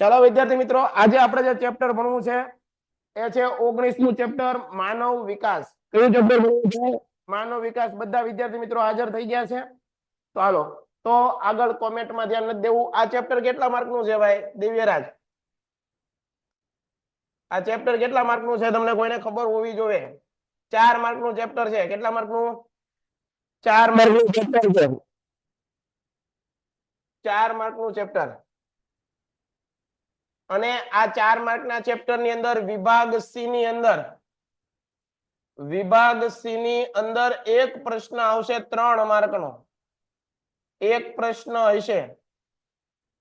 ચાલો વિદ્યાર્થી મિત્રો, આજે આપણે જે ચેપ્ટર ભણવું છે એ છે 19મું ચેપ્ટર માનવ વિકાસ. કયું ચેપ્ટર ભણવું છે? માનવ વિકાસ. બધા વિદ્યાર્થી મિત્રો હાજર થઈ ગયા છે? તો હાલો, તો આગળ કોમેન્ટમાં ધ્યાન નથી દેવું. આ ચેપ્ટર કેટલા માર્કનું છે ભાઈ દિવ્યરાજ? આ ચેપ્ટર કેટલા માર્કનું છે તમને કોઈને ખબર હોવી જોઈએ? 4 માર્કનું ચેપ્ટર છે. કેટલા માર્કનું? 4 માર્કનું ચેપ્ટર છે. 4 માર્કનું ચેપ્ટર. અને આ 4 માર્કના ચેપ્ટરની અંદર વિભાગ સી ની અંદર એક પ્રશ્ન આવશે 3 માર્કનો. એક પ્રશ્ન હશે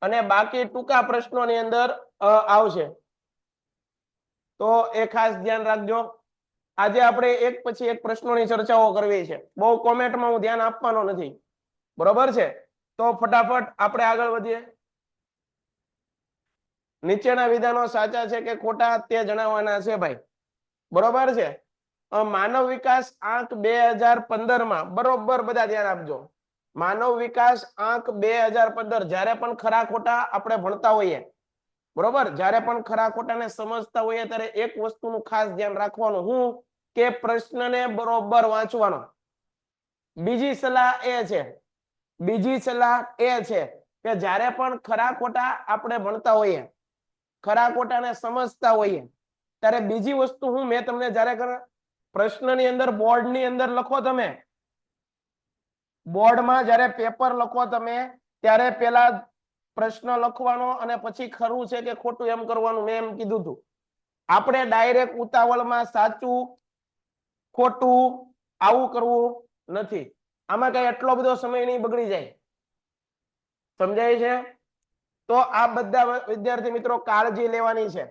અને બાકી ટૂંકા પ્રશ્નોની અંદર આવશે. તો એ ખાસ ધ્યાન રાખજો. આજે આપણે એક પછી એક પ્રશ્નોની ચર્ચાઓ કરવી છે. બહુ કોમેન્ટમાં હું ધ્યાન આપવાનો નથી, બરોબર છે? તો ફટાફટ આપણે આગળ વધીએ. નીચેના વિધાનો સાચા છે કે ખોટા તે જણાવવાના છે ભાઈ, બરોબર છે? માનવ વિકાસ આંક 2015 માં, બરોબર બધા ધ્યાન આપજો. માનવ વિકાસ આંક 2015 જ્યારે પણ ખરા ખોટા આપણે ભણતા હોઈએ, બરોબર, જ્યારે પણ ખરા ખોટાને સમજતા હોઈએ ત્યારે એક વસ્તુનું ખાસ ધ્યાન રાખવાનું, હું કે પ્રશ્નને બરોબર વાંચવાનો. બીજી સલાહ એ છે કે જ્યારે પણ ખરા ખોટા આપણે ભણતા હોઈએ, ખરા ખોટાને સમજતા હોઈએ ત્યારે બીજી વસ્તુ હું મેં તમને જ્યારે પ્રશ્નની અંદર બોર્ડની અંદર લખો, તમે બોર્ડમાં જ્યારે પેપર લખો તમે ત્યારે પેલા પ્રશ્ન લખવાનો અને પછી ખરું છે કે ખોટું એમ કરવાનું. મેં એમ કીધું હતું, આપણે ડાયરેક્ટ ઉતાવળમાં સાચું ખોટું આવું કરવું નથી. આમાં કઈ એટલો બધો સમય નહીં બગડી જાય. સમજાય છે? તો આ બધા વિદ્યાર્થી મિત્રો કાળજી લેવાની છે.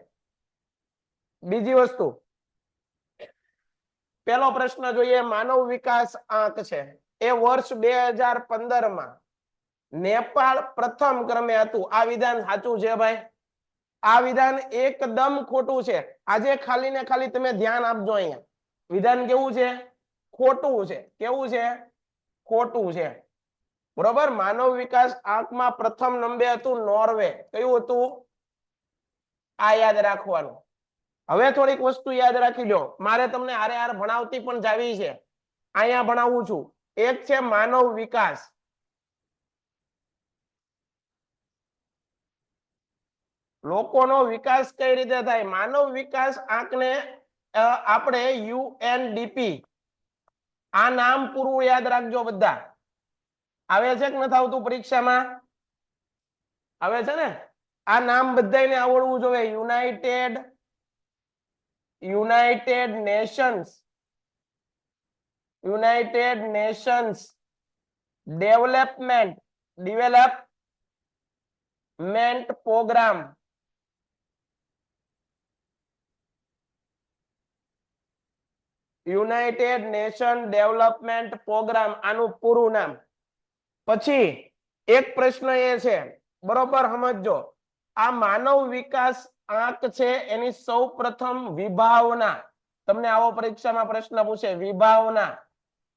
બીજી વસ્તુ, પેલો પ્રશ્ન જોઈએ. માનવ વિકાસ આંક છે એ વર્ષ 2015 માં નેપાળ પ્રથમ ક્રમે હતું. આ વિધાન સાચું છે ભાઈ? આ વિધાન એકદમ ખોટું છે. આજે ખાલી ને ખાલી તમે ધ્યાન આપજો. અહીંયા વિધાન કેવું છે? ખોટું છે. કેવું છે? ખોટું છે, બરોબર? માનવ વિકાસ આંકમાં પ્રથમ નંબરે હતું નોર્વે. કયું હતું? આ યાદ રાખવાનું. હવે થોડીક વસ્તુ યાદ રાખી લો. મારે તમને હારે હાર ભણાવતી પણ જાવી છે, અહીંયા ભણાવું છું. એક છે માનવ વિકાસ. લોકોનો વિકાસ કઈ રીતે થાય? માનવ વિકાસ આંકને આપણે યુએનડીપી, આ નામ પૂરું યાદ રાખજો બધા. આવે છે કે નથી આવતું પરીક્ષામાં? આવે છે ને? આ નામ બધાને આવડવું જોઈએ. United Nations Development Programme. United Nation Development Programme, આનું પૂરું નામ. પછી એક પ્રશ્ન એ છે, બરોબર સમજજો, આ માનવ વિકાસ આંક છે એની સૌ પ્રથમ વિભાવના, તમને આવો પરીક્ષામાં પ્રશ્ન પૂછે, વિભાવના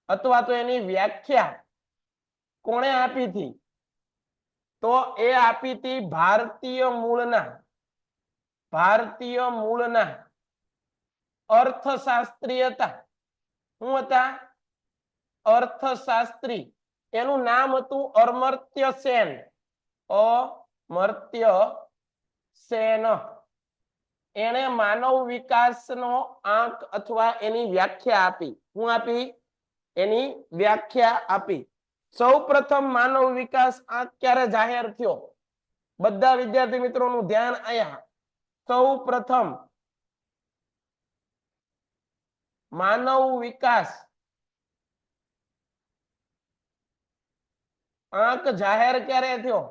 અથવા તો એની વ્યાખ્યા કોણે આપી હતી? તો એ આપી હતી ભારતીય મૂળના અર્થશાસ્ત્રી હતા. શું હતા? અર્થશાસ્ત્રી. એનું નામ હતું અમર્ત્ય સેન. એને માનવ વિકાસનો આંક અથવા એની વ્યાખ્યા આપી. શું આપી? એની વ્યાખ્યા આપી. સૌ પ્રથમ માનવ વિકાસ આંક ક્યારે જાહેર થયો? બધા વિદ્યાર્થી મિત્રોનું ધ્યાન અહીંયા. સૌ પ્રથમ માનવ વિકાસ આંક જાહેર ક્યારે થયો?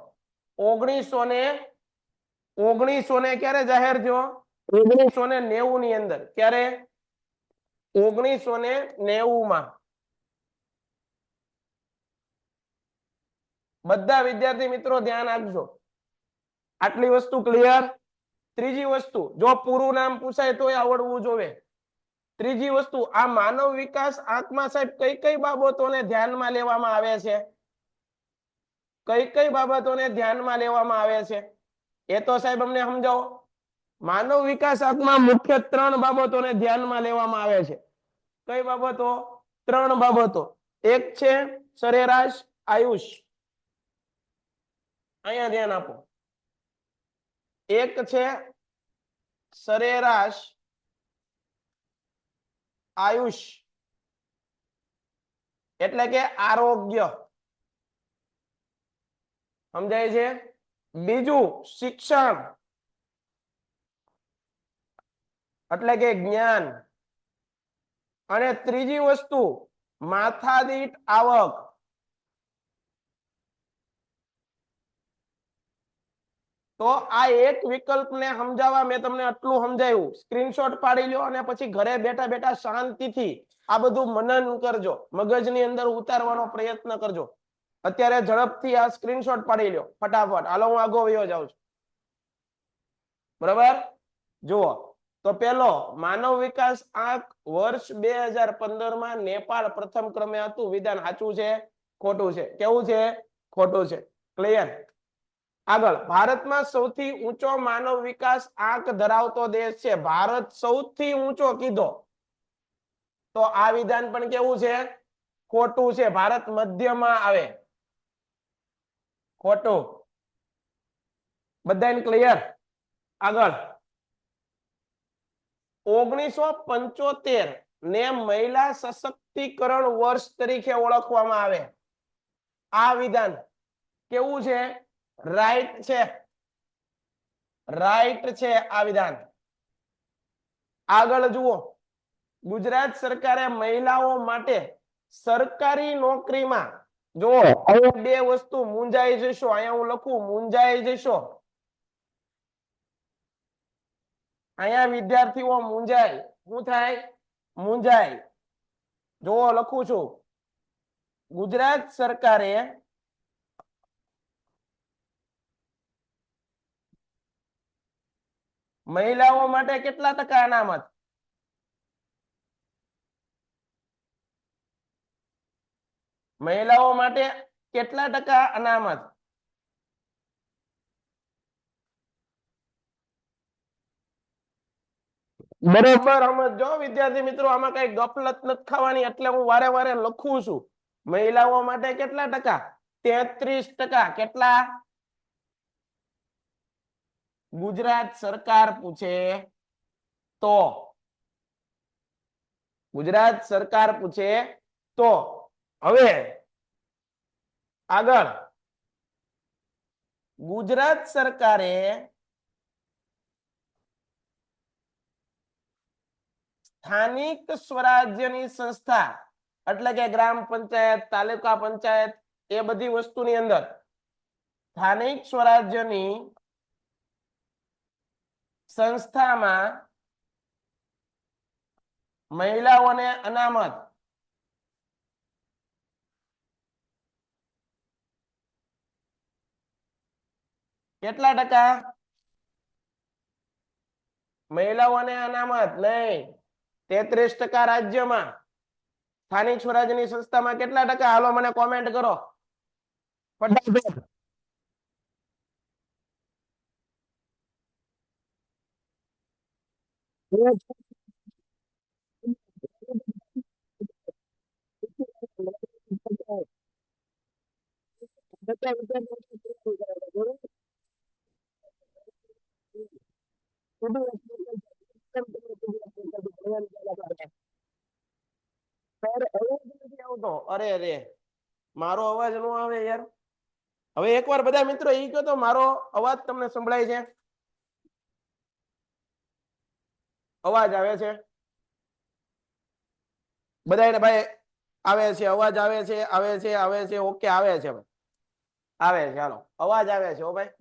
1990 ક્યારે જાહેર થયો? 1990 ની અંદર. ક્યારે? 1990 માં. બધા વિદ્યાર્થી મિત્રો ધ્યાન આપજો. આટલી વસ્તુ ક્લિયર? ત્રીજી વસ્તુ, જો પૂરું નામ પૂછાય તો આવડવું જોઈએ. ત્રીજી વસ્તુ, આ માનવ વિકાસ આંકમાં સાહેબ કઈ કઈ બાબતોને ધ્યાનમાં લેવામાં આવે છે? કઈ કઈ બાબતોને ધ્યાનમાં લેવામાં આવે છે? એ તો સાહેબ અમને સમજાવો. માનવ વિકાસ આંકમાં મુખ્ય 3 બાબતોને ધ્યાનમાં લેવામાં આવે છે. કઈ બાબતો? 3 બાબતો. એક છે સરેરાશ આયુષ, અહીંયા ધ્યાન આપો. એક છે સરેરાશ આયુષ એટલે કે આરોગ્ય, સમજાય છે? બીજું શિક્ષણ એટલે કે જ્ઞાન, અને ત્રીજી વસ્તુ માથાદીઠ આવક. તો આ એક વિકલ્પને સમજાવવા મેં તમને આટલું સમજાવ્યું. સ્ક્રીનશોટ પાડી લો અને પછી ઘરે બેઠા બેઠા શાંતિથી આ બધું મનન કરજો, મગજની અંદર ઉતારવાનો પ્રયત્ન કરજો. અત્યારે ઝડપથી આ સ્ક્રીનશોટ પાડી લો ફટાફટ. હાલો હું આગો વયો જાઉં છું. બરાબર? જુઓ તો પેલો માનવ વિકાસ આંક વર્ષ 2015 માં નેપાળ પ્રથમ ક્રમે હતું. વિધાન સાચું છે ખોટું છે? કેવું છે? ખોટું છે. ક્લિયર? આગળ, ભારતમાં સૌથી ઊંચો માનવ વિકાસ આંક ધરાવતો દેશ છે. ભારત સૌથી ઊંચો કીધો તો આ વિધાન પણ કેવું છે? ખોટું છે. ભારત મધ્યમાં આવે. ખોટું. બધાને ક્લિયર? આગળ, 1975 ને મહિલા સશક્તિકરણ વર્ષ તરીકે ઓળખવામાં આવે. આ વિધાન કેવું છે? રાઈટ છે. રાઈટ છે આ વિધાન. આગળ જુઓ, ગુજરાત સરકારે મહિલાઓ માટે સરકારી નોકરીમાં, જો અહીંયા બે વસ્તુ મૂંઝાઈ જશો, અહીંયા હું લખું મૂંઝાઈ જશો. અહીંયા વિદ્યાર્થીઓ મૂંઝાય. શું થાય? મૂંઝાય. જો લખું છું, ગુજરાત સરકારે મહિલાઓ માટે કેટલા ટકા અનામત? મહિલાઓ માટે કેટલા ટકા અનામત? બરોબર સમજો વિદ્યાર્થી મિત્રો, આમાં કઈ ગફલત નથી ખાવાની, એટલે હું વારે વારે લખું છું. મહિલાઓ માટે કેટલા ટકા? 33%. કેટલા? ગુજરાત સરકાર પૂછે તો, ગુજરાત સરકાર પૂછે તો. હવે આગળ, ગુજરાત સરકારે સ્થાનિક સ્વરાજ્યની સંસ્થા એટલે કે ગ્રામ પંચાયત, તાલુકા પંચાયત, એ બધી વસ્તુની અંદર સ્થાનિક સ્વરાજ્યની સંસ્થામાં મહિલાઓને અનામત કેટલા ટકા? મહિલાઓને અનામત નહીં, 33% રાજ્યમાં. સ્થાનિક સ્વરાજ્યની સંસ્થામાં કેટલા ટકા? હાલો મને કોમેન્ટ કરો ફટાફટ. અરે અરે મારો અવાજ નો આવે યાર. હવે એકવાર બધા મિત્રો ઈ કહો તો મારો અવાજ તમને સંભળાય છે? અવાજ આવે છે બધાને? ભાઈ આવે છે, અવાજ આવે છે, આવે છે, આવે છે, ઓકે આવે છે ભાઈ, આવે છે. હાલો અવાજ આવે છે હો ભાઈ.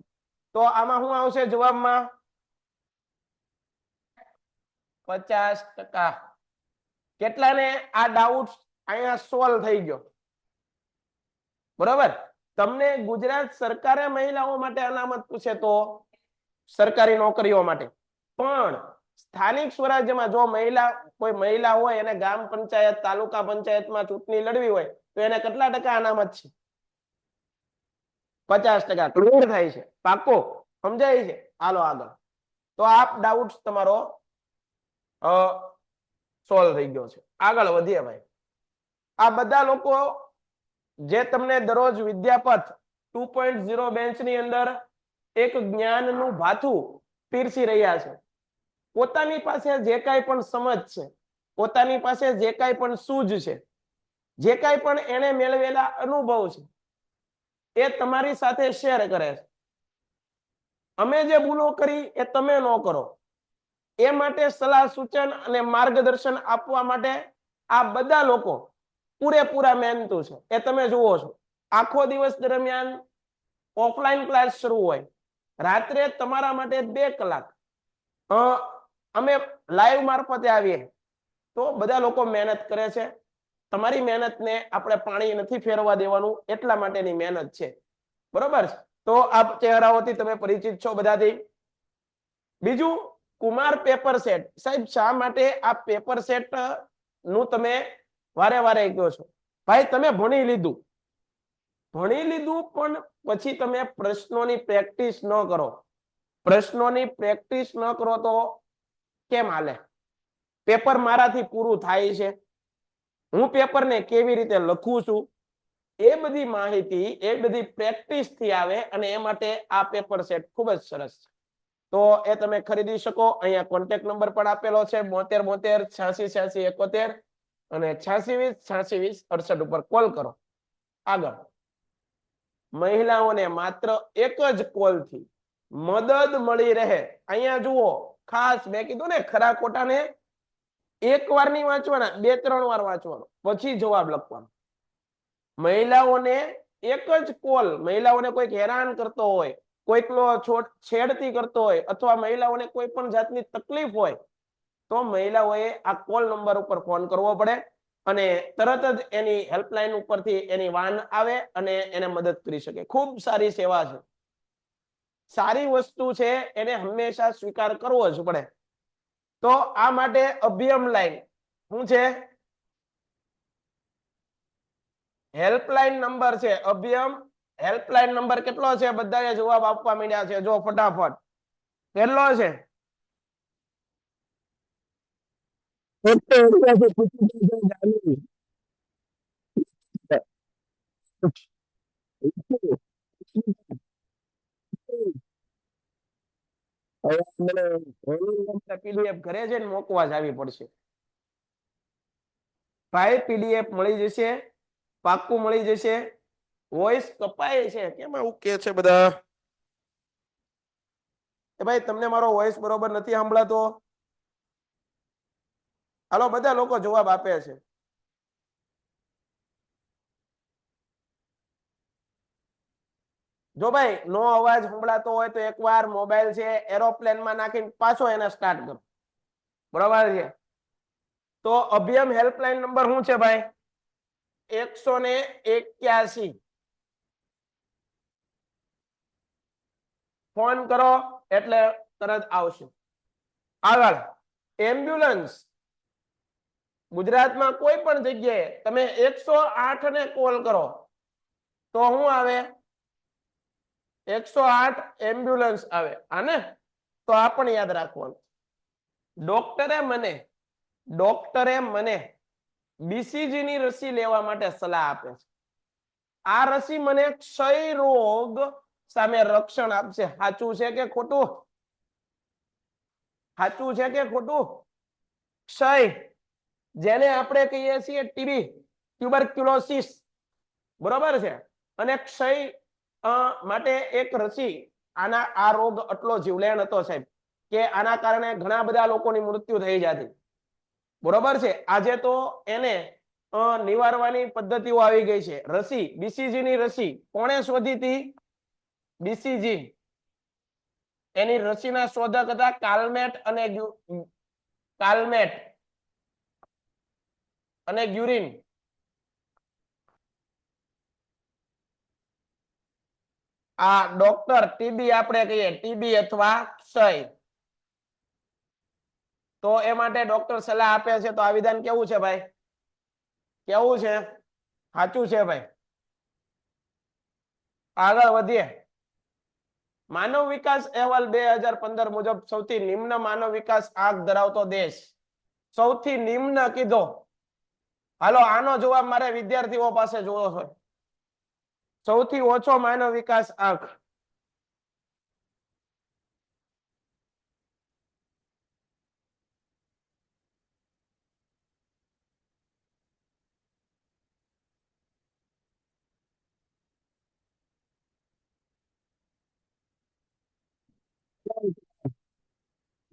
તો આમાં શું આવશે જવાબમાં? 50%. કેટલાને આ ડાઉટ અહીંયા સોલ્વ થઈ ગયો? બરોબર. તમને ગુજરાત સરકારે મહિલાઓ માટે અનામત પૂછે તો સરકારી નોકરીઓ માટે, પણ સ્થાનિક સ્વરાજ્યમાં જો કોઈ મહિલા હોય એને ગ્રામ પંચાયત, તાલુકા પંચાયતમાં ચૂંટણી લડવી હોય તો એને કેટલા ટકા અનામત છે? 50%. ક્લિયર થાય છે? પાકો? સમજાય છે? હાલો આગળ. તો આ ડાઉટ તમારો સોલ્વ થઈ ગયો છે. આગળ વધીએ ભાઈ. આ બધા લોકો જે તમને દરરોજ વિદ્યાપથ 2.0 બેન્ચની અંદર એક જ્ઞાનનું ભાથું પીરસી રહ્યા છે. પોતાની પાસે જે કાંઈ પણ સમજ છે, પોતાની પાસે જે કાંઈ પણ સૂઝ છે, જે કાંઈ પણ એને મેળવેલા અનુભવ છે, એ તમારી સાથે શેર કરે છે. અમે જે ભૂલો કરી એ તમે ન કરો, એ માટે સલાહ સૂચન અને માર્ગદર્શન આપવા માટે આ બધા લોકો પૂરેપૂરા મહેનતુ છે. એ તમે જુઓ છો, આખો દિવસ દરમિયાન ઓફલાઈન ક્લાસ શરૂ હોય, રાત્રે તમારા માટે 2 કલાક અમે લાઈવ મારફતે આવીએ તો બધા લોકો મહેનત કરે છે. તમારી મહેનતને આપણે પાણી નથી ફેરવા દેવાનું, એટલા માટેની મહેનત છે. બરોબર છે? તો આ ચહેરાઓથી તમે પરિચિત છો બધાથી. બીજું, કુમાર પેપર સેટ. સાહેબ શા માટે આ પેપર સેટ નું તમે વારે વારે કહો છો? ભાઈ તમે ભણી લીધું પણ પછી તમે પ્રશ્નોની પ્રેક્ટિસ ન કરો. પ્રશ્નોની પ્રેક્ટિસ ન કરો તો કેમ હાલે? પેપર મારાથી પૂરું થાય છે, હું પેપરને કેવી રીતે લખું છું, એ બધી માહિતી, એ બધી પ્રેક્ટિસ થી આવે, અને એ માટે આ પેપર સેટ ખૂબ જ સરસ છે. તો એ તમે ખરીદી શકો. અહીંયા કોન્ટેક્ટ નંબર પણ આપેલો છે 72 72 86 86 71 અને 86 20 86 20 68 ઉપર કોલ કરો. આગળ, મહિલાઓને માત્ર એક જ કોલથી મદદ મળી રહે. અહીંયા જુઓ, ખાસ મેં કીધું ને, ખરા ખોટાને એક વાર નહીં વાંચવાના, 2-3 વાર વાંચવાનો, પછી જવાબ લખવાનો. મહિલાઓને એક જ કોલ, મહિલાઓને કોઈક હેરાન કરતો હોય, કોઈકનો છેડતી કરતો હોય, અથવા મહિલાઓને કોઈ પણ જાતની તકલીફ હોય, તો મહિલાઓએ આ કોલ નંબર ઉપર ફોન કરવો પડે, અને તરત જ એની હેલ્પલાઇન ઉપરથી એની વાન આવે અને એને મદદ કરી શકે. ખૂબ સારી સેવા છે, સારી વસ્તુ છે, એને હંમેશા સ્વીકાર કરવો જ પડે. તો આ માટે અભિયમ લાઈન શું છે? હેલ્પલાઇન નંબર છે અભિયમ. હેલ્પલાઇન નંબર કેટલો છે? બધાએ જવાબ આપવા માંડ્યા છે, જો ફટાફટ. કેટલો છે? પીડીએફ ઘરે જઈને મોકવા જ આવી પડશે ભાઈ. પીડીએફ મળી જશે, પાક્કું મળી જશે. વોઇસ કપાય છે, કેમ આવું કે છે બધા? એ ભાઈ તમને મારો વોઇસ બરોબર નથી સંભળાતો? હાલો, બધા લોકો જવાબ આપે છે. જો ભાઈ નો અવાજ સંભળાતો હોય તો એકવાર મોબાઈલ છે એરોપ્લેનમાં નાખીને પાછો એને સ્ટાર્ટ કરો. બરાબર છે? તો અભિયમ હેલ્પલાઇન નંબર શું છે ભાઈ? 181. ફોન કરો એટલે તરત આવશે. આગળ, એમ્બ્યુલન્સ. ગુજરાતમાં કોઈ પણ જગ્યાએ તમે 108 ને કોલ કરો તો શું આવે? 108 એમ્બ્યુલન્સ આવે. આને તો આ પણ યાદ રાખવાનું. ડોક્ટરે મને બીસીજી ની રસી લેવા માટે સલાહ આપે છે. આ રસી મને ક્ષય રોગ સામે રક્ષણ આપશે. સાચું છે કે ખોટું? સાચું છે કે ખોટું? ક્ષય, જેને આપણે કહીએ છીએ ટીબી, ટ્યુબરક્યુલોસિસ, બરોબર છે? અને ક્ષય માટે એક રસી. આ રોગ એટલો જીવલેણ હતો સાહેબ કે આના કારણે ઘણા બધા લોકોની મૃત્યુ થઈ જતી. બરોબર છે? આજે તો એને નિવારવાની પદ્ધતિઓ આવી ગઈ છે. રસી, બીસીજી ની રસી કોણે શોધી હતી? બીસીજી. એની રસીના શોધક હતા કાલ્મેટ અને ગ્યુરિન. આ ડોક્ટર ટીબી આપણે કહીએ, ટીબી અથવા ક્ષય, તો એ માટે ડોક્ટર સલાહ આપે છે. તો આ વિધાન કેવું છે ભાઈ? કેવું છે? સાચું છે ભાઈ. આગળ વધીએ. માનવ વિકાસ અહેવાલ 2015 મુજબ સૌથી નિમ્ન માનવ વિકાસ આંક ધરાવતો દેશ, સૌથી નિમ્ન કીધો. હાલો આનો જવાબ મારે વિદ્યાર્થીઓ પાસે જોવો છે. સૌથી ઓછો માનવ વિકાસ આંક.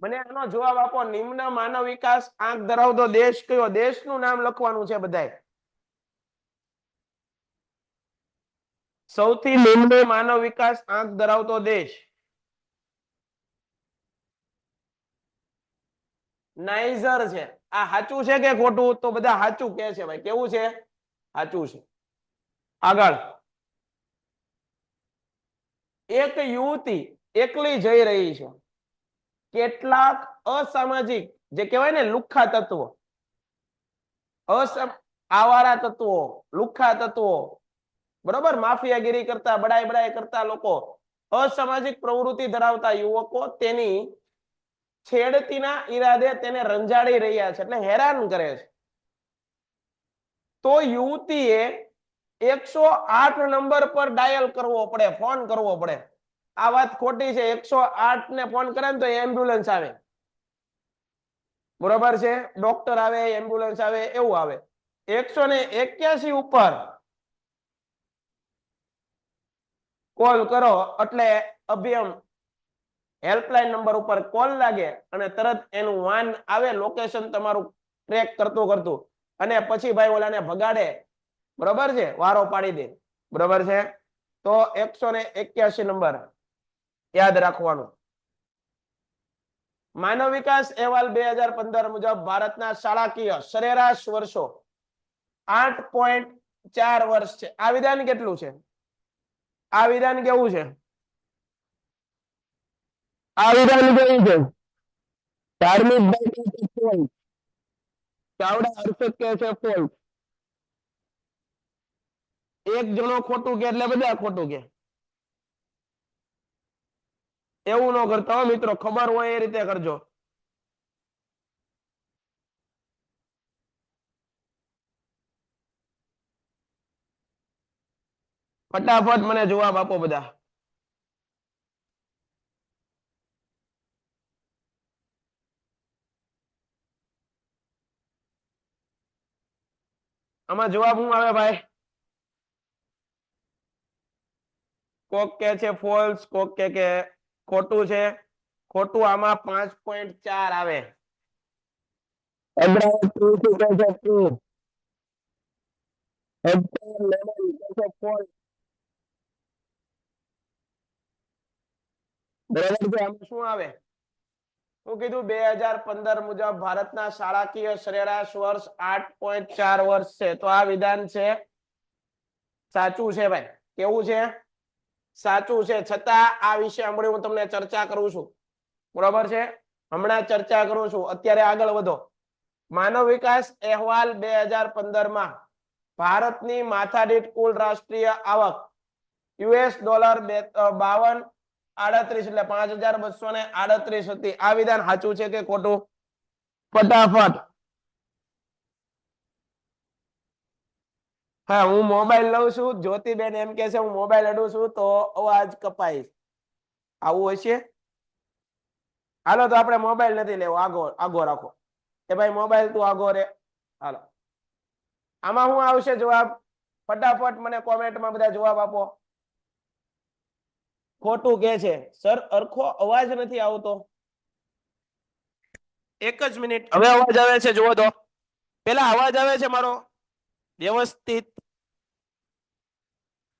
મને આનો જવાબ આપો. નિમ્ન માનવ વિકાસ આંક ધરાવતો દેશ કયો? દેશનું નામ લખવાનું છે બધાય. સૌથી નિમ્ન માનવ વિકાસ આંક ધરાવતો દેશ નાઇજર છે. આ સાચું છે કે ખોટું? તો બધા સાચું કે છે ભાઈ. કેવું છે? સાચું છે. આગળ. એક યુવતી એકલી જઈ રહી છે. કેટલાક અસામાજિક, જે કહેવાય ને લુખ્ખા તત્વો, આવારા તત્વો, લુખ્ખા તત્વો, બરોબર, માફિયાગીરી કરતા, બડાઈ બડાઈ કરતા લોકો, અસામાજિક પ્રવૃત્તિ ધરાવતા યુવકો તેની છેડતીના ઈરાદે તેને રંજાડી રહ્યા છે, એટલે હેરાન કરે છે. તો યુવતીએ 108 નંબર પર ડાયલ કરવો પડે, ફોન કરવો પડે. આ વાત ખોટી છે. 108 ને ફોન કરે ને તો એમ્બ્યુલન્સ આવે, બરોબર છે, ડોક્ટર આવે, એમ્બ્યુલન્સ આવે, એવું આવે. 181 ઉપર કોલ કરો એટલે અભિયમ હેલ્પલાઇન નંબર ઉપર કોલ લાગે અને તરત એનું વાન આવે, લોકેશન તમારું ટ્રેક કરતું કરતું, અને પછી ભાઈ ઓલાને ભગાડે, બરોબર છે, વારો પાડી દે, બરોબર છે. તો 181 નંબર યાદ રાખવાનું. માનવ વિકાસ અહેવાલ 2015 મુજબ ભારતના શાળાકીય સરેરાશ વર્ષો 8.4 વર્ષ છે. આ વિધાન કેટલું છે? આ વિધાન કેવું છે? આ વિધાન કેવું છે? ધાર્મિક ચાવડા હર્ષદ કહે છે ફોલ્ટ. એક જણો ખોટું કે એટલે બધા ખોટું કે. એવું ન કરતા મિત્રો, ખબર હોય એ રીતે કરજો. ફટાફટ મને જવાબ આપો બધા. આમાં જવાબ શું આવે ભાઈ? કોક કે છે ફોલ્સ, કોક કે ખોટું છે. ખોટું આમાં 5.4 આવે. શું આવે? હું કીધું 2015 મુજબ ભારતના શાળાકીય સરેરાશ વર્ષ 8.4 વર્ષ છે. તો આ વિધાન છે સાચું છે ભાઈ. કેવું છે? સાચું છે. છતાં આ વિશે હમણાં હું તમને ચર્ચા કરું છું, બરોબર છે, હમણાં ચર્ચા કરું છું. અત્યારે આગળ વધો. માનવ વિકાસ અહેવાલ 2015 માં ભારતની માથાદીઠ કુલ રાષ્ટ્રીય આવક $52.38 એટલે 5238 હતી. આ વિધાન સાચું છે કે ખોટું? ફટાફટ. હા, હું મોબાઈલ લઉં છું. જ્યોતિબેન એમ કે છે હું મોબાઈલ અડું છું તો અવાજ કપાય. આવું હશે? હાલો તો આપણે મોબાઈલ નથી લેવો, આગો રાખો. એ ભાઈ મોબાઈલ તું આગો રે. હાલો, આમાં શું આવશે જવાબ? ફટાફટ મને કોમેન્ટમાં બધા જવાબ આપો. ખોટું કે છે સર, અરખો અવાજ નથી આવતો. એક જ મિનિટ. હવે અવાજ આવે છે? જુઓ તો પેલા અવાજ આવે છે મારો વ્યવસ્થિત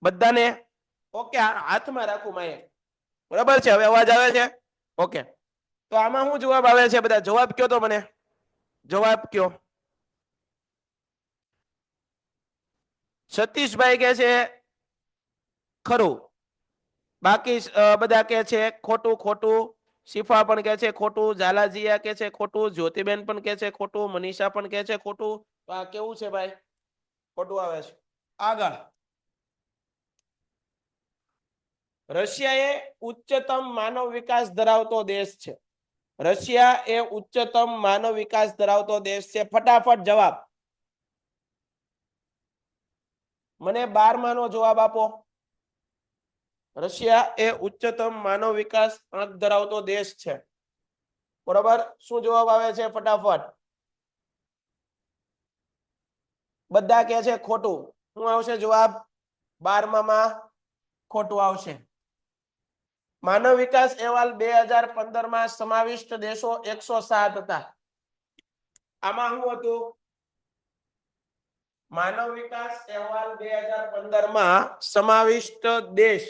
બધાને? ઓકે, હાથમાં રાખું માએ, બરાબર છે. હવે અવાજ આવે છે? ઓકે. તો આમાં શું જવાબ આવે છે? બધા જવાબ કયો તો મને, જવાબ કયો. સતીશભાઈ કે છે ખરું, બાકી બધા કે છે ખોટું ખોટું. શિફા પણ કે છે ખોટું, ઝાલાજીયા કે છે ખોટું, જ્યોતિબેન પણ કે છે ખોટું, મનીષા પણ કે છે ખોટું. તો આ કેવું છે ભાઈ? ખોટું આવે છે. આગળ રશિયા એ ઉચ્ચતમ માનવ વિકાસ ધરાવતો દેશ છે. રશિયા એ ઉચ્ચતમ માનવ વિકાસ ધરાવતો દેશ છે. ફટાફટ જવાબ. મને 12 નો જવાબ આપો. રશિયા એ ઉચ્ચતમ માનવ વિકાસ આંક ધરાવતો દેશ છે. બરોબર, શું જવાબ આવે છે? ફટાફટ. બધા કહે છે ખોટું. શું આવશે જવાબ? 12માં ખોટું આવશે. માનવ વિકાસ અહેવાલ 2015 માં સમાવિષ્ટ દેશો 107 હતા. આમાં શું હતું? માનવ વિકાસ અહેવાલ 2015 માં સમાવિષ્ટ દેશ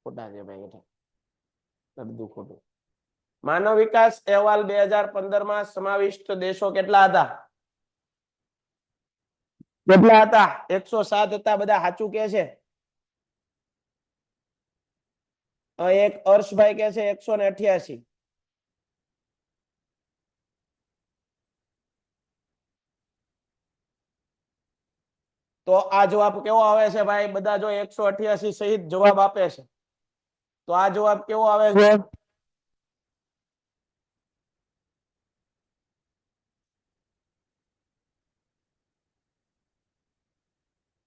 ખોટા છે ભાઈ, બધું ખોટું. માનવ વિકાસ અહેવાલ 2015 માં સમાવિષ્ટ દેશો કેટલા હતા? કેટલા હતા? 107 હતા. બધા સાચું કે છે? એક હર્ષભાઈ કે છે 188. તો આ જવાબ કેવો આવે છે ભાઈ? બધા જો 188 સહિત જવાબ આપે છે તો આ જવાબ કેવો આવે છે?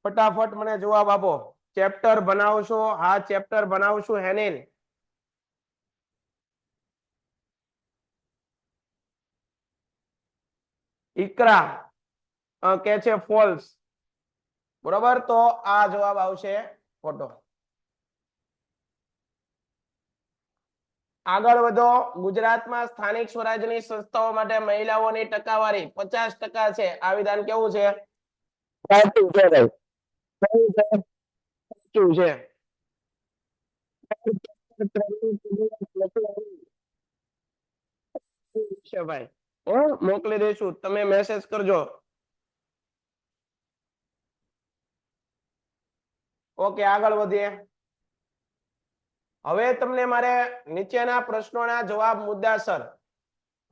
ફટાફટ મને જવાબ આપો. ચેપ્ટર બનાવશો? હા, ચેપ્ટર બનાવશું. હેનિલ ઇકરા કે છે ફોલ્સ. બરોબર, તો આ જવાબ આવશે ખોટો. આગળ વધો. ગુજરાતમાં સ્થાનિક સ્વરાજ્યની સંસ્થાઓ માટે મહિલાઓની ટકાવારી 50% છે. આ વિધાન કેવું છે? સાચું છે ભાઈ. સાચું છે. ભાઈ મોકલી દઈશું, તમે મેસેજ કરજો. ઓકે, આગળ વધીએ. હવે તમને મારે નીચેના પ્રશ્નોના જવાબ મુદ્દાસર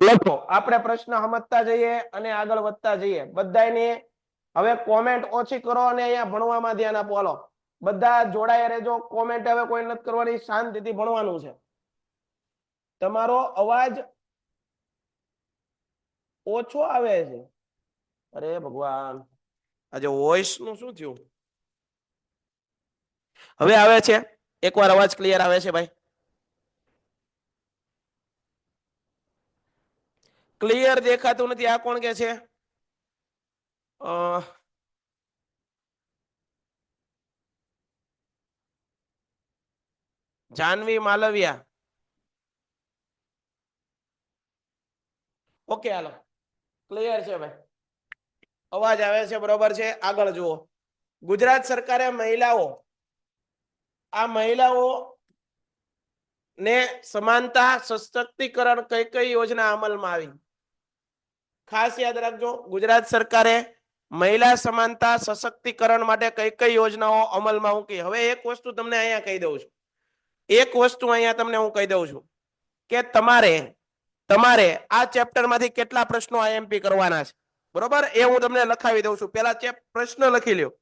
લખો. આપણે પ્રશ્ન સમજતા જઈએ અને આગળ વધતા જઈએ. બધાની હવે કોમેન્ટ ઓછી કરો અને અહીંયા ભણવામાં ધ્યાન આપો. હાલો, બધા જોડાયા રહેજો. કોમેન્ટ હવે કોઈ નથી કરવાની, શાંતિથી ભણવાનું છે. તમારો અવાજ ઓછો આવે છે. અરે ભગવાન, આજે વોઇસ નું શું થયું? હવે આવે છે? એકવાર અવાજ ક્લિયર આવે છે ભાઈ? ક્લિયર દેખાતું નથી. આ કોણ કે છે? જાનવી માલવિયા. ઓકે, હાલો, ક્લિયર છે ભાઈ. અવાજ આવે છે, બરોબર છે. આગળ જુઓ. ગુજરાત સરકારે મહિલાઓ ને સમાનતા સશક્તિકરણ કઈ કઈ યોજના અમલમાં આવી? ખાસ યાદ રાખજો. ગુજરાત સરકારે મહિલા સમાનતા સશક્તિકરણ માટે કઈ કઈ યોજનાઓ અમલમાં મૂકી? હવે એક વસ્તુ તમને અહીંયા કહી દઉં છું. હું કહી દઉં છું કે તમારે આ ચેપ્ટરમાંથી કેટલા પ્રશ્નો આઈએમપી કરવાના છે, બરોબર? એ હું તમને લખાવી દઉં છું. પહેલા પ્રશ્ન લખી લ્યો,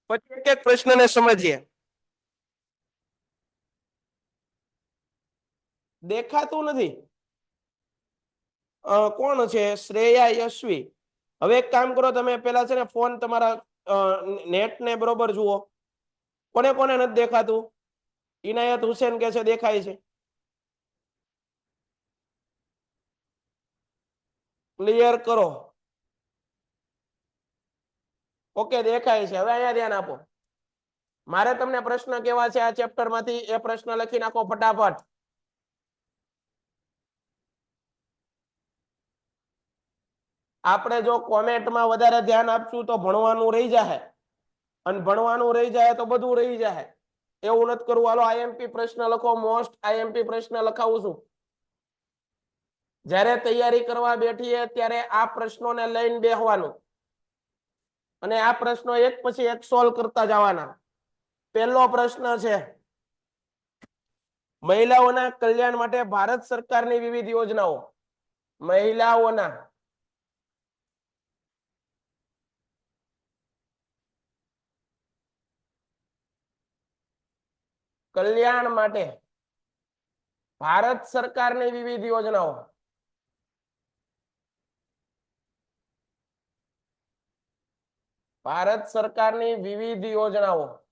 પછી એક એક પ્રશ્નને સમજીએ. દેખાતું નથી. કોણ છે? શ્રેયા યશવી. હવે એક કામ કરો, તમે પેલા છે ને ફોન તમારા નેટ ને બરોબર જુઓ. કોને કોને નથી દેખાતું? ઇનાયત હુસેન કે છે દેખાય છે. ક્લિયર કરો. ઓકે, દેખાય છે. હવે અહીંયા ધ્યાન આપો. મારે તમને પ્રશ્ન કેવા છે આ ચેપ્ટર માંથી એ પ્રશ્ન લખી નાખો ફટાફટ. આપણે જો કોમેન્ટમાં વધારે ધ્યાન આપશું તો ભણવાનું રહી જાય, અને ભણવાનું રહી જાય તો બધું રહી જાય. એવું નથી કરવું. હાલો, આઈએમપી પ્રશ્ન લખો. મોસ્ટ આઈએમપી પ્રશ્ન લખાવું છું. જ્યારે તૈયારી કરવા બેઠીએ ત્યારે આ પ્રશ્નોને લઈને બેસવાનું અને આ પ્રશ્નો એક પછી એક સોલ્વ કરતા જવાના. પહેલો પ્રશ્ન છે, મહિલાઓના કલ્યાણ માટે ભારત સરકારની વિવિધ યોજનાઓ. મહિલાઓના કલ્યાણ માટે ભારત સરકારની વિવિધ યોજનાઓ ભારત સરકારની વિવિધ યોજનાઓ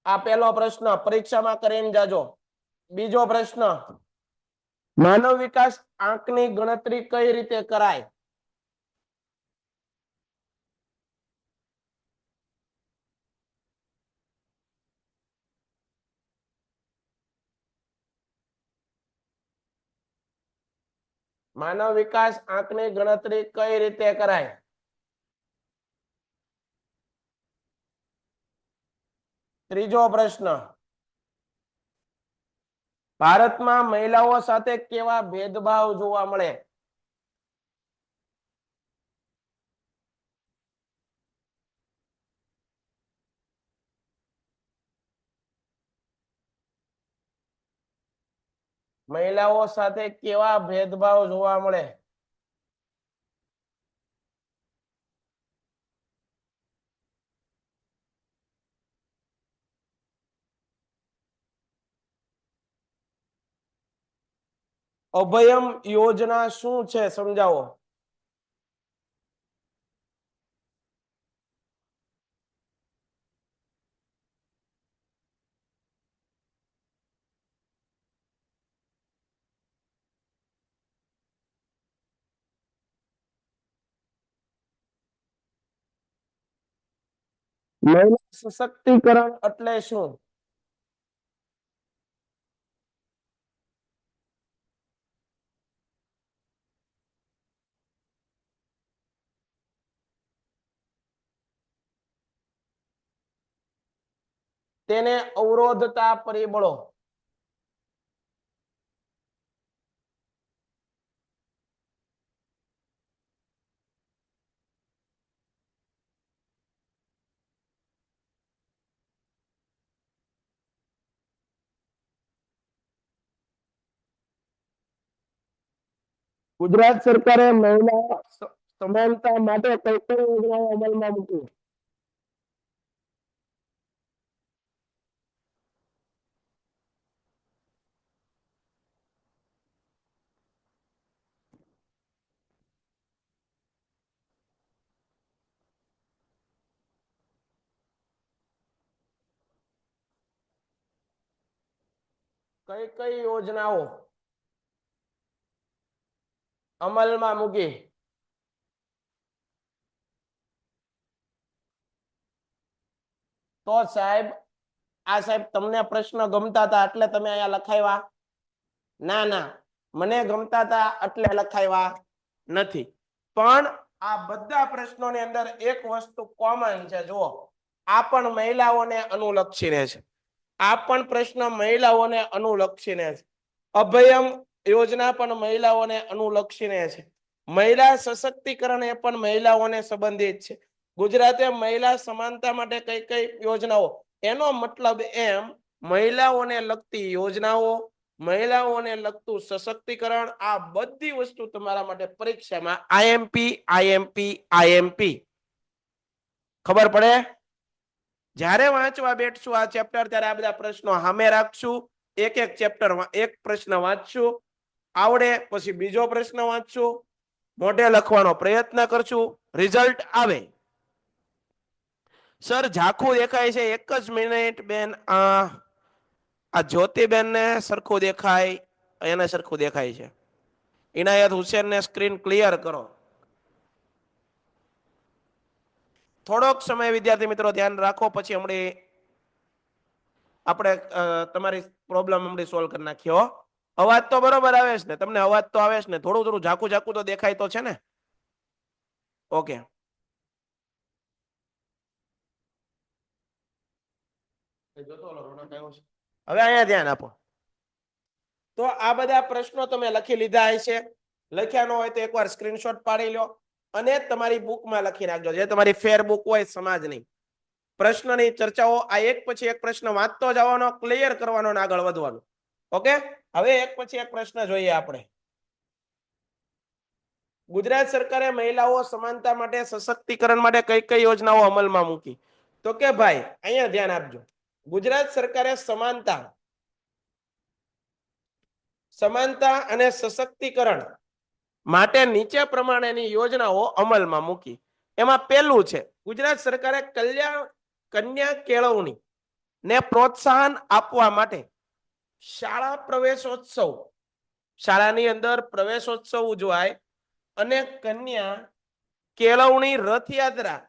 આ પહેલો પ્રશ્ન પરીક્ષામાં કરીને જાજો બીજો પ્રશ્ન માનવ વિકાસ આંકની ગણતરી કઈ રીતે કરાય માનવ વિકાસ આંકની ગણતરી કઈ રીતે કરાય ત્રીજો પ્રશ્ન ભારતમાં મહિલાઓ સાથે કેવા ભેદભાવ જોવા મળે મહિલાઓ સાથે કેવા ભેદભાવ જોવા મળે અભયમ યોજના શું છે સમજાવો મહિલા સશક્તિકરણ એટલે શું તેને અવરોધતા પરિબળો ગુજરાત સરકારે મહિલા સમાનતા માટે કઈ કઈ યોજનાઓ અમલમાં મૂકી કઈ કઈ યોજનાઓ અમલમાં મૂકી તો સાહેબ આ સાહેબ તમને પ્રશ્ન ગમતા હતા એટલે તમે અહીંયા લખાવ્યા ના ના મને ગમતા હતા એટલે લખાવ્યા નથી પણ આ બધા પ્રશ્નોની અંદર એક વસ્તુ કોમન છે જુઓ આ પણ મહિલાઓને અનુલક્ષીને છે આ પણ પ્રશ્ન મહિલાઓને અનુલક્ષીને છે અભયમ યોજના પણ મહિલાઓને અનુલક્ષીને છે મહિલા સશક્તિકરણ એ પણ મહિલાઓને સંબંધિત છે ગુજરાતે મહિલા સમાનતા માટે કઈ કઈ યોજનાઓ એનો મતલબ એમ મહિલાઓને લગતી યોજનાઓ મહિલાઓને લગતું સશક્તિકરણ આ બધી વસ્તુ તમારા માટે પરીક્ષામાં આઈએમપી ખબર પડે જ્યારે વાંચવા બેઠશું આ ચેપ્ટર ત્યારે આ બધા પ્રશ્નો સામે રાખશું એક એક ચેપ્ટર એક પ્રશ્ન વાંચશું આવડે પછી બીજો પ્રશ્ન વાંચશું મોઢે લખવાનો પ્રયત્ન કરશું રિઝલ્ટ આવે સર ઝાખું દેખાય છે એક જ મિનિટ બેન આ જ્યોતિબેન ને સરખું દેખાય એને સરખું દેખાય છે ઇનાયત હુસેન ને સ્ક્રીન ક્લિયર કરો થોડોક સમય વિદ્યાર્થી મિત્રો ધ્યાન રાખો પછી હમણાં આપણે તમારી પ્રોબ્લેમ હમણાં સોલ્વ કરી નાખ્યો અવાજ તો બરોબર આવે છે ને તમને અવાજ તો આવે છે ને થોડું થોડું ઝાકું ઝાકું તો દેખાય તો છે ને ઓકે હવે અહીંયા ધ્યાન આપો તો આ બધા પ્રશ્નો તમે લખી લીધા હશે લખ્યા ન હોય તો એકવાર સ્ક્રીનશોટ પાડી લો અને તમારી બુકમાં લખી નાખજો જે તમારી ફેર બુક હોય સમાજની પ્રશ્નની ચર્ચાઓ આ એક પછી એક પ્રશ્ન વાંચતો જવાનો ક્લિયર કરવાનો અને આગળ વધવાનું ઓકે હવે એક પછી એક પ્રશ્ન જોઈએ આપણે ગુજરાત સરકારે મહિલાઓ સમાનતા માટે સશક્તિકરણ માટે કઈ કઈ યોજનાઓ અમલમાં મૂકી? તો કે ભાઈ અહીંયા ધ્યાન આપજો. ગુજરાત સરકારે સમાનતા અને સશક્તિકરણ માટે નીચે પ્રમાણેની યોજનાઓ અમલમાં મૂકી. એમાં પહેલું છે ગુજરાત સરકારે કન્યા કેળવણી ને પ્રોત્સાહન આપવા માટે શાળા પ્રવેશોત્સવ, શાળાની અંદર પ્રવેશોત્સવ ઉજવાય અને કન્યા કેળવણી રથયાત્રા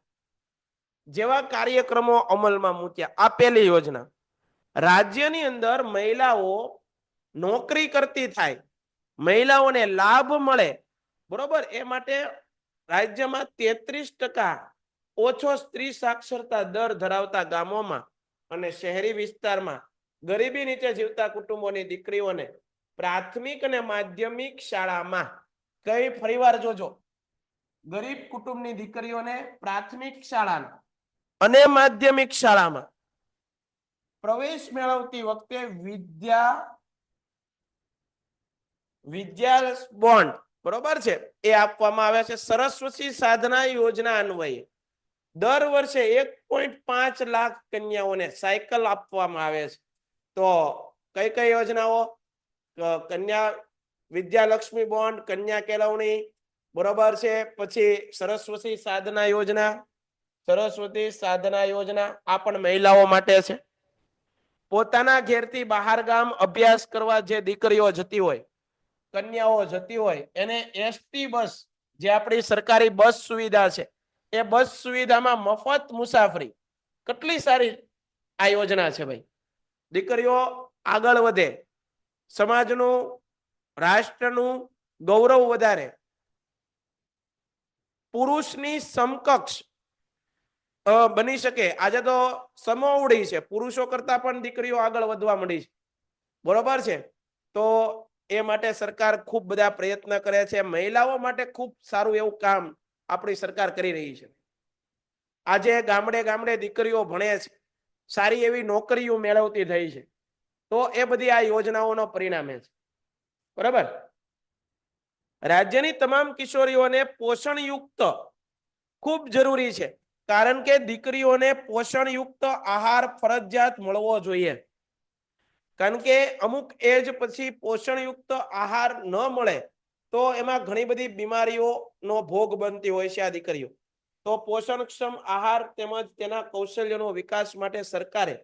જેવા કાર્યક્રમો અમલમાં મૂક્યા. આ પહેલી યોજના. રાજ્યની અંદર મહિલાઓ નોકરી કરતી થાય, મહિલાઓને લાભ મળે, બરોબર, એ માટે રાજ્યમાં 33% ઓછો સ્ત્રી સાક્ષરતા દર ધરાવતા ગામોમાં અને શહેરી વિસ્તારમાં ગરીબી નીચે જીવતા કુટુંબોની દીકરીઓને પ્રાથમિક અને માધ્યમિક શાળામાં, કઈ ફરીવાર જોજો, ગરીબ કુટુંબની દીકરીઓને પ્રાથમિક શાળાના અને માધ્યમિક શાળામાં પ્રવેશ મેળવતી વખતે વિદ્યા બોન્ડ, બરોબર છે, એ આપવામાં આવે છે. સરસ્વતી સાધના યોજના અન્વયે દર વર્ષે 1.5 લાખ કન્યાઓને સાયકલ આપવામાં આવે છે. તો કઈ કઈ યોજનાઓ? કન્યા વિદ્યાલક્ષ્મી બોન્ડ, કન્યા કેળવણી, બરોબર છે, પછી સરસ્વતી સાધના યોજના, સરસ્વતી સાધના યોજના આ પણ મહિલાઓ માટે છે. પોતાના ઘેરથી બહાર ગામ અભ્યાસ કરવા જે દીકરીઓ જતી હોય, કન્યાઓ જતી હોય, એને એસટી બસ, જે આપણી સરકારી બસ સુવિધા છે, એ બસ સુવિધામાં મફત મુસાફરી. કેટલી સારી આ યોજના છે ભાઈ. દીકરીઓ આગળ વધે, સમાજનું, રાષ્ટ્રનું ગૌરવ વધારે, પુરુષની સમકક્ષ બની શકે. આજે તો સમોવડી છે, પુરુષો કરતા પણ દીકરીઓ આગળ વધવા માંડી છે, બરોબર છે. તો એ માટે સરકાર ખૂબ બધા પ્રયત્ન કરે છે. મહિલાઓ માટે ખૂબ સારું એવું કામ આપણી સરકાર કરી રહી છે. આજે ગામડે ગામડે દીકરીઓ ભણે છે, સારી એવી નોકરીઓ મેળવતી થઈ છે. તો એ બધી આ યોજનાઓનો પરિણામે છે, બરાબર. રાજ્યની તમામ કિશોરીઓને પોષણયુક્ત ખૂબ જરૂરી છે, કારણ કે દીકરીઓને પોષણયુક્ત આહાર ફરજિયાત મળવો જોઈએ. કારણ કે અમુક એજ પછી પોષણયુક્ત આહાર ન મળે તો એમાં ઘણી બધી બીમારીઓનો ભોગ બનતી હોય છે આ દીકરીઓ. તો પોષણક્ષમ આહાર તેમજ તેના કૌશલ્યનો વિકાસ માટે સરકારે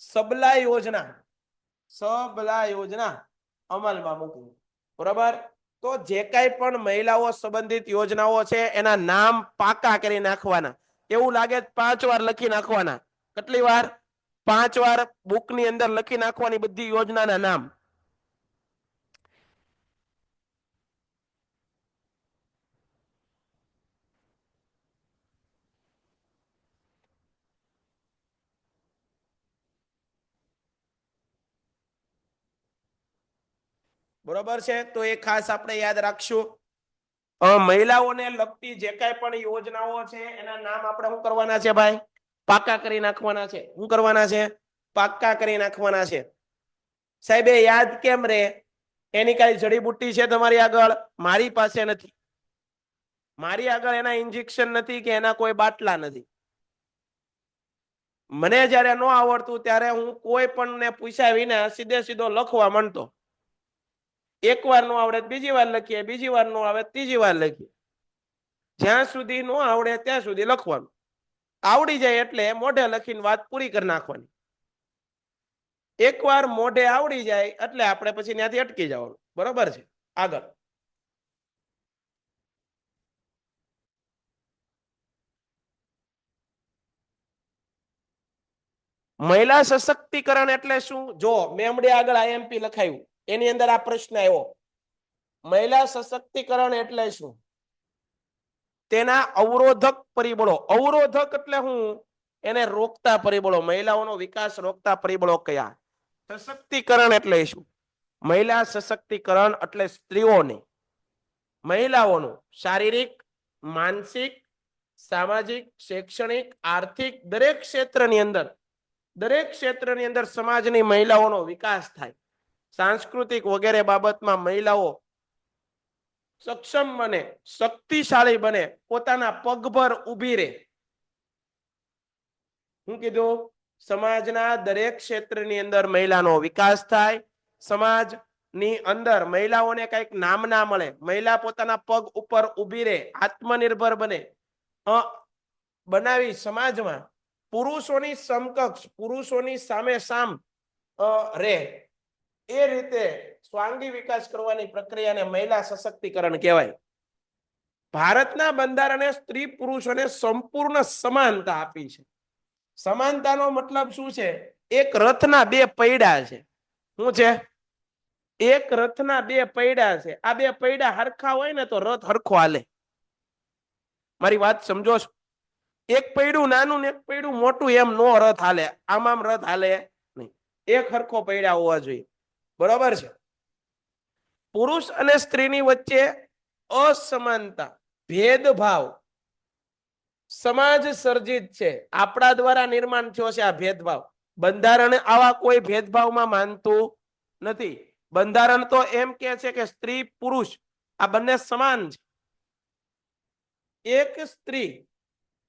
સબલા યોજના અમલમાં મૂકી, બરાબર. તો જે કાંઈ પણ મહિલાઓ સંબંધિત યોજનાઓ છે એના નામ પાકા કરી નાખવાના. એવું લાગે 5 વાર લખી નાખવાના. કેટલી વાર? 5 વાર બુકની અંદર લખી નાખવાની બધી યોજનાના નામ. બરોબર છે. તો એ ખાસ આપણે યાદ રાખશું. મહિલાઓને લગતી જે કાંઈ પણ યોજનાઓ છે એના નામ આપણે શું કરવાના છે ભાઈ? પાકા કરી નાખવાના છે. શું કરવાના છે? પાકા કરી નાખવાના છે. સાહેબ એ યાદ કેમ રે? એની કઈ જડીબુટ્ટી છે તમારી આગળ? મારી પાસે નથી. મારી આગળ એના ઇન્જેક્શન નથી કે એના કોઈ બાટલા નથી. મને જ્યારે ન આવડતું ત્યારે હું કોઈ પણ ને પૂછ્યા વિના સીધો લખવા માંડતો. એક વાર નો આવડે બીજી વાર લખીએ, બીજી વાર નો આવે ત્રીજી વાર લખીએ. જ્યાં સુધી નો આવડે ત્યાં સુધી લખવાનું. આવડી જાય એટલે મોઢે લખીને વાત પૂરી કરી નાખવાની. એકવાર મોઢે આવડી જાય એટલે આપણે પછી ત્યાંથી અટકી જવાનું, બરોબર છે. આગળ મહિલા સશક્તિકરણ એટલે શું? જો મેમડે આગળ આઈએમપી લખાયું એની અંદર આ પ્રશ્ન આવ્યો, મહિલા સશક્તિકરણ એટલે શું? તેના અવરોધક પરિબળો. અવરોધક એટલે હું? એને રોકતા પરિબળો. મહિલાઓનો વિકાસ રોકતા પરિબળો કયા? સશક્તિકરણ એટલે શું? મહિલા સશક્તિકરણ એટલે સ્ત્રીઓને, મહિલાઓનું શારીરિક, માનસિક, સામાજિક, શૈક્ષણિક, આર્થિક દરેક ક્ષેત્રની અંદર સમાજની મહિલાઓનો વિકાસ થાય. સાંસ્કૃતિક વગેરે બાબતમાં મહિલાઓ સક્ષમ બને, શક્તિશાળી બને, પોતાના પગભર ઊભી રહે. હું કીધું? સમાજના દરેક ક્ષેત્રની અંદર મહિલાનો વિકાસ થાય, સમાજની અંદર મહિલાઓને કંઈક નામના મળે, મહિલા પોતાના પગ ઉપર ઊભી રહે, આત્મનિર્ભર બને, બનાવી સમાજમાં પુરુષોની સમકક્ષ, પુરુષોની સામે સામ રહે, એ રીતે સ્વાંગી વિકાસ કરવાની પ્રક્રિયાને મહિલા સશક્તિકરણ કહેવાય. ભારતના બંધારણે સ્ત્રી પુરુષોને સંપૂર્ણ સમાનતા આપી છે. સમાનતાનો મતલબ શું છે? એક રથના બે પૈડા છે. શું છે? એક રથના બે પૈડા છે. આ બે પૈડા હરખા હોય ને તો રથ હરખો હાલે. મારી વાત સમજો છો? એક પૈડું નાનું ને એક પૈડું મોટું, એમ નો રથ હાલે. આમ રથ હાલે નહીં. એક હરખો પૈડા હોવા જોઈએ. બરોબર છે? પુરુષ અને સ્ત્રીની વચ્ચે અસમાનતા, ભેદભાવ સમાજ સર્જિત છે. આપણા દ્વારા નિર્માણ થયો છે આ ભેદભાવ. બંધારણ આવા કોઈ ભેદભાવમાં માનતું નથી. બંધારણ તો એમ કે છે કે સ્ત્રી પુરુષ આ બંને સમાન છે. એક સ્ત્રી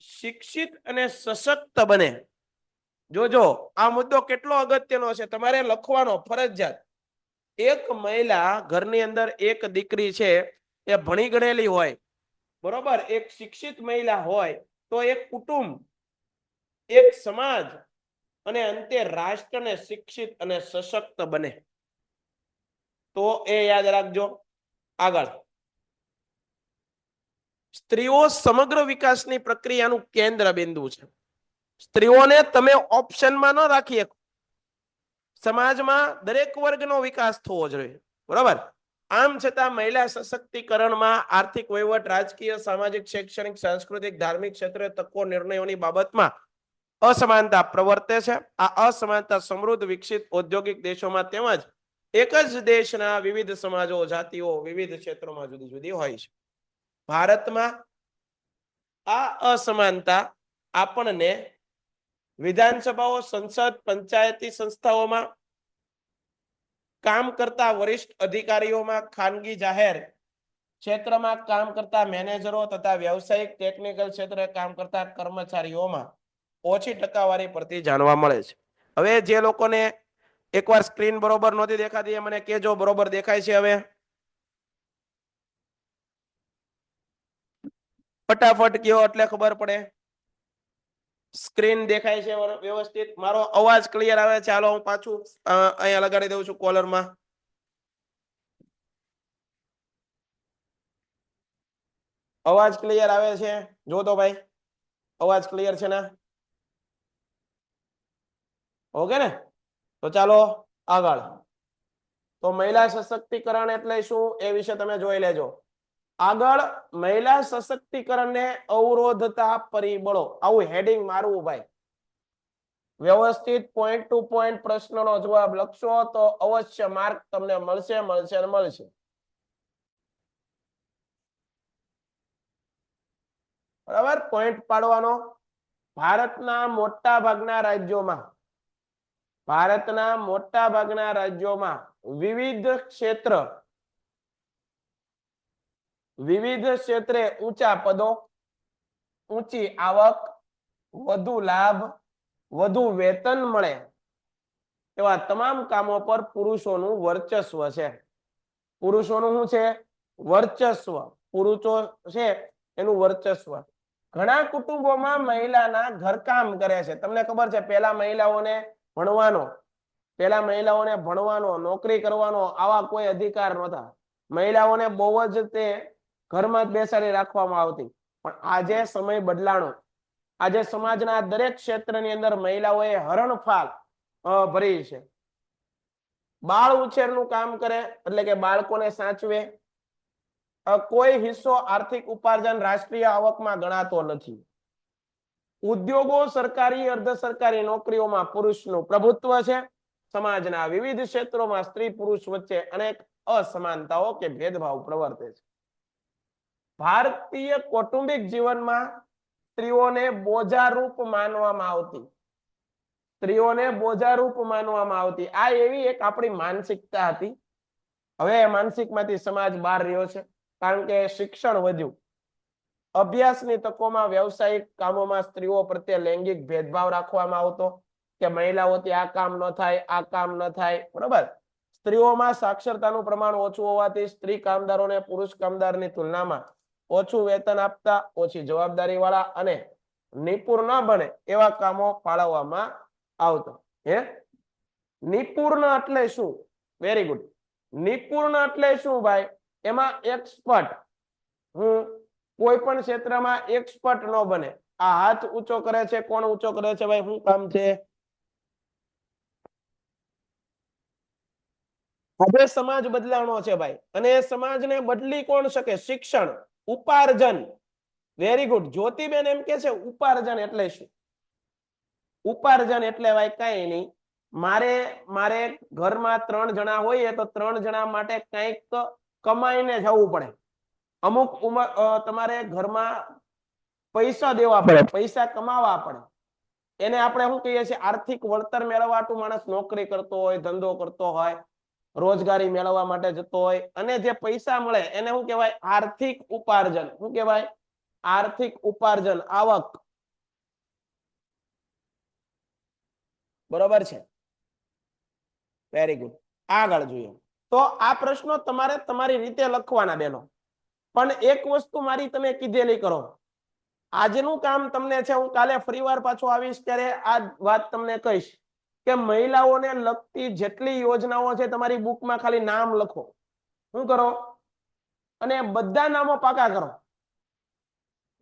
શિક્ષિત અને સશક્ત બને. જોજો આ મુદ્દો કેટલો અગત્યનો છે, તમારે લખવાનો ફરજિયાત. એક મહિલા ઘરની અંદર એક દીકરી છે એ ભણી ગણેલી હોય, બરોબર, એક શિક્ષિત મહિલા હોય તો એક કુટુંબ, એક સમાજ અને અંતે રાષ્ટ્રને શિક્ષિત અને સશક્ત બને. તો એ યાદ રાખજો. આગળ, સ્ત્રીઓ સમગ્ર વિકાસની પ્રક્રિયાનું કેન્દ્ર બિંદુ છે. સ્ત્રીઓને તમે ઓપ્શનમાં ન રાખી શકો. સમાજમાં દરેક વર્ગનો વિકાસ થવો જોઈએ, બરાબર. આમ છતાં મહિલા સશક્તિકરણમાં આર્થિક વહીવટ, રાજકીય, સામાજિક, શૈક્ષણિક, સાંસ્કૃતિક, ધાર્મિક ક્ષેત્રે તકો, નિર્ણયોની બાબતમાં અસમાનતા પ્રવર્તે છે. આ અસમાનતા સમૃદ્ધ વિકસિત ઔદ્યોગિક દેશોમાં તેમજ એક જ દેશના વિવિધ સમાજો, જાતિઓ, વિવિધ ક્ષેત્રોમાં જુદી જુદી હોય છે. ભારતમાં આ અસમાનતા આપણને વિધાનસભાઓ, સંસદ, પંચાયતી સંસ્થાઓમાં કામ કરતા વરિષ્ઠ અધિકારીઓમાં, ખાનગી જાહેર ક્ષેત્રમાં કામ કરતા મેનેજરો તથા વ્યવસાયિક ટેકનિકલ ક્ષેત્રે કામ કરતા કર્મચારીઓમાં ઓછી ટકાવારી પરથી જાણવા મળે છે. હવે જે લોકોને એકવાર સ્ક્રીન બરોબર નહોતી દેખાતી મને કહેજો, બરોબર દેખાય છે હવે? ફટાફટ કયો એટલે ખબર પડે. સ્ક્રીન દેખાય છે વ્યવસ્થિત? મારો અવાજ ક્લિયર આવે છે? ચાલો હું પાછું અહીંયા લગાડી દઉં છું કોલરમાં. અવાજ ક્લિયર આવે છે? જો તો ભાઈ અવાજ ક્લિયર છે ને? ઓકે ને? તો ચાલો આગળ. તો મહિલા સશક્તિકરણ એટલે શું એ વિશે તમે જોઈ લેજો. આગળ, મહિલા સશક્તિકરણને અવરોધતા પરિબળો, આવું હેડિંગ મારવું ભાઈ. વ્યવસ્થિત પોઈન્ટ ટુ પોઈન્ટ પ્રશ્નનો જવાબ લખશો તો અવશ્ય માર્ક તમને મળશે, મળશે અને મળશે. બરાબર, પોઈન્ટ પાડવાનો. ભારતના મોટા ભાગના રાજ્યોમાં વિવિધ ક્ષેત્રે ઊંચા પદો, ઊંચી આવક, વધુ લાભ, વધુ વેતન મળે એવા તમામ કામો પર પુરુષોનું વર્ચસ્વ છે. પુરુષોનું શું છે? વર્ચસ્વ. પુરુષો છે એનું વર્ચસ્વ. ઘણા કુટુંબોમાં મહિલાના ઘરકામ કરે છે. તમને ખબર છે પહેલા મહિલાઓને ભણવાનો, નોકરી કરવાનો આવા કોઈ અધિકાર નહોતા. મહિલાઓને બહુ જ તે ઘરમાં જ બેસાડી રાખવામાં આવતી. પણ આજે સમય બદલાણો. આજે સમાજના દરેક ક્ષેત્રની અંદર મહિલાઓએ હરણફાળ ભરી છે. બાળ ઉછેરનું કામ કરે એટલે કે બાળકોને સાચવે. કોઈ હિસ્સો આર્થિક ઉપાર્જન રાષ્ટ્રીય આવકમાં ગણાતો નથી. ઉદ્યોગો, સરકારી, અર્ધ સરકારી નોકરીઓમાં પુરુષનું પ્રભુત્વ છે. સમાજના વિવિધ ક્ષેત્રોમાં સ્ત્રી પુરુષ વચ્ચે અનેક અસમાનતાઓ કે ભેદભાવ પ્રવર્તે છે. ભારતીય કૌટુંબિક જીવનમાં સ્ત્રીઓને બોજારૂપ માનવામાં આવતી. આ એવી એક આપણી માનસિકતા હતી. હવે માનસિકમાંથી સમાજ બહાર રહ્યો છે. કારણ કે શિક્ષણ વધ્યું. અભ્યાસની તકોમાં વ્યવસાયિક કામોમાં સ્ત્રીઓ પ્રત્યે લૈંગિક ભેદભાવ રાખવામાં આવતો કે મહિલાઓથી આ કામ ન થાય, આ કામ ન થાય, બરોબર. સ્ત્રીઓમાં સાક્ષરતાનું પ્રમાણ ઓછું હોવાથી સ્ત્રી કામદારોને પુરુષ કામદારની તુલનામાં ઓછું વેતન આપતા, ઓછી જવાબદારી વાળા અને નિપુણ ન બને એવા કામો ફાળવવામાં આવતો. હે નિપુર્ણ એટલે શું? Very good. નિપુર્ણ એટલે શું ભાઈ? એમાં એક્સપર્ટ. હું કોઈ પણ ક્ષેત્રમાં એક્સપર્ટ ન બને. આ હાથ ઊંચો કરે છે, કોણ ઊંચો કરે છે ભાઈ? શું કામ છે? હવે સમાજ બદલાણો છે ભાઈ, અને એ સમાજને બદલી કોણ શકે? શિક્ષણ, ઉપાર્જન. Very good. જ્યોતિબેન એમ કે છે ઉપાર્જન એટલે શું? ઉપાર્જન એટલે ભાઈ કઈ નહીં, મારે ઘરમાં 3 જણા હોય તો 3 જણા માટે કંઈક કમાઈને જવું પડે. અમુક ઉંમર તમારે ઘરમાં પૈસા દેવા પડે, પૈસા કમાવા પડે. એને આપણે શું કહીએ છીએ? આર્થિક વળતર મેળવવાતું માણસ નોકરી કરતો હોય, ધંધો કરતો હોય, રોજગારી મેળવવા માટે જતો હોય, અને જે પૈસા મળે એને શું કહેવાય? આર્થિક ઉપાર્જન. શું કહેવાય? આર્થિક ઉપાર્જન, આવક. બરોબર છે? Very good. આગળ જોઈએ તો આ પ્રશ્નો તમારે તમારી રીતે લખવાના બેનો. પણ એક વસ્તુ મારી તમે કીધેલી કરો. આજનું કામ તમને છે, હું કાલે ફરીવાર પાછો આવીશ ત્યારે આ વાત તમને કહીશ કે મહિલાઓને લગતી જેટલી યોજનાઓ છે તમારી બુકમાં ખાલી નામ લખો. શું કરો? અને બધા નામો પાકા કરો.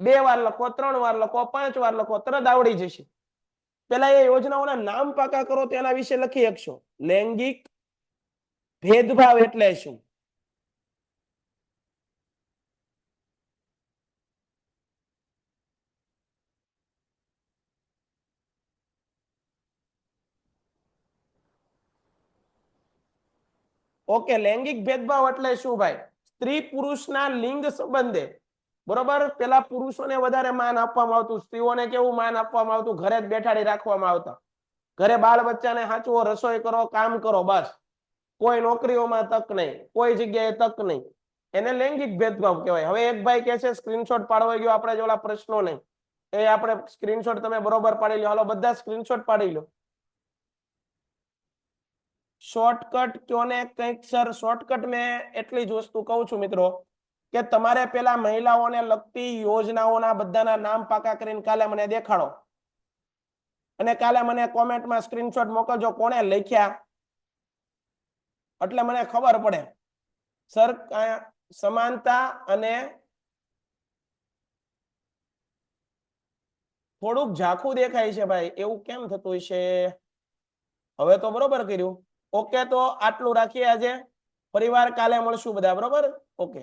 2 વાર લખો, 3 વાર લખો, 5 વાર લખો, તરત આવડી જશે. પેલા એ યોજનાઓના નામ પાકા કરો, તેના વિશે લખી શકશો. લૈંગિક ભેદભાવ એટલે શું? ઓકે, લૈંગિક ભેદભાવ એટલે શું ભાઈ? સ્ત્રી પુરુષના લિંગ સંબંધે, બરોબર, પેલા પુરુષોને વધારે માન આપવામાં આવતું, સ્ત્રીઓને કેવું માન આપવામાં આવતું? ઘરે જ બેઠાડી રાખવામાં આવતા. ઘરે બાળ બચ્ચાને સાચવો, રસોઈ કરો, કામ કરો, બસ. કોઈ નોકરીઓમાં તક નહીં, કોઈ જગ્યાએ તક નહીં. એને લૈંગિક ભેદભાવ કહેવાય. હવે એક ભાઈ કહે છે સ્ક્રીનશોટ પાડવા ગયો, આપણે જે ઓલા પ્રશ્નો નહીં એ આપણે સ્ક્રીનશોટ તમે બરોબર પાડી લો. હાલો બધા સ્ક્રીનશોટ પાડી લો. શોર્ટકટ કયો ને કંઈક સર? શોર્ટકટ મેં એટલી જ વસ્તુ કહું છું મિત્રો કે તમારે પેલા મહિલાઓને લગતી યોજનાઓના બધાના નામ પાકા કરીને કાલે મને દેખાડો, અને કાલે મને કોમેન્ટમાં સ્ક્રીનશોટ મોકલજો કોણે લખ્યા, એટલે મને ખબર પડે. સર સમાનતા અને થોડુંક ઝાખું દેખાય છે ભાઈ, એવું કેમ થતું હશે? હવે તો બરોબર કર્યું. ઓકે, તો આટલું રાખીએ આજે. ફરીવાર કાલે મળશું બધા, બરોબર? ઓકે.